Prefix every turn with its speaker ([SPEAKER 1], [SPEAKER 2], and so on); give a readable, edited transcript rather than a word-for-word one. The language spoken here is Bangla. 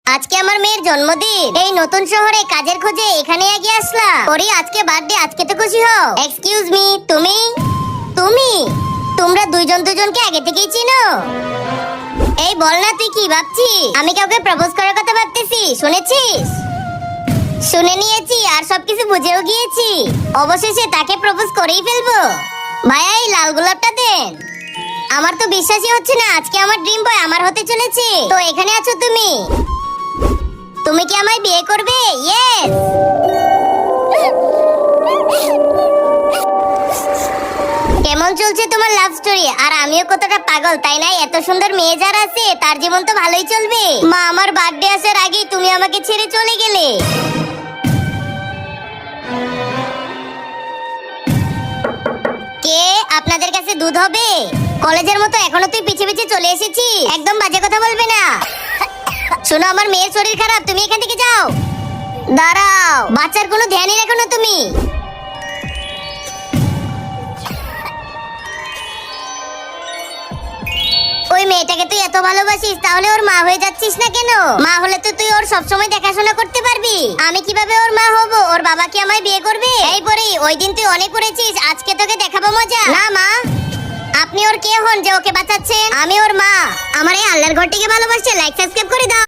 [SPEAKER 1] আজকে আমার মেয়ের জন্মদিন, এই নতুন শহরে কাজের খোঁজে এখানে এগিয়ে আসলাম। ওরে আজকে বার্থডে, আজকে তো খুশি হও। এক্সকিউজ মি, তুমি তুমি তোমরা দুইজন দুজনকে আগে থেকেই চিনো? এই বল না, তুই কি ভাবছি? আমি কাউকে প্রপোজ করার কথা ভাবতেছি, শুনেছিস? শুনে নিয়েছি আর সবকিছু বুঝেও গিয়েছি। অবশেষে তাকে প্রপোজ করেই ফেলবো। ভাইয়া, এই লাল গোলাপটা দেন। আমার তো বিশ্বাসই হচ্ছে না আজকে আমার ড্রিম বয় আমার হতে চলেছে। তো এখানে আছো তুমি, তুমি কি আমায় বিয়ে করবে? ইয়েস। কেমন চলছে তোমার লাভ স্টোরি? আর আমিও কতটা পাগল, তাই না? এত সুন্দর মেয়ে যার আছে তার জীবন তো ভালোই চলবে। মা, আমার বার্থডে আসার আগেই তুমি আমাকে ছেড়ে চলে গেলে। কে? আপনাদের কাছে দুধ হবে? কলেজের মতো এখনো তুই পিছে পিছে চলে এসেছি। একদম বাজে কথা বলবে না। শোনো, আমার মেয়ের শরীর খারাপ, তুমি এখান থেকে যাও। দাঁড়াও, বাচ্চার কোনো ধ্যানই রাখো না তুমি। ওই মেয়েটাকে তুই এত ভালোবাসিস, তাহলে ওর মা হয়ে যাচ্ছিস না কেন? মা হলে তো তুই ওর সবসময় দেখাশোনা করতে পারবি। আমি কিভাবে ওর মা হব? ওর বাবা কি আমায় বিয়ে করবে? এই পরি, ওই দিন তুই অনেক করেছিস, আজকে তোকে দেখাবো মজা। না মা, আপনি ওর কে হন যে ওকে বাঁচাচ্ছেন? আমি ওর মা। আমার এই আল্লাহর ঘরটিকে ভালোবাসছে, লাইক সাবস্ক্রাইব করে দাও।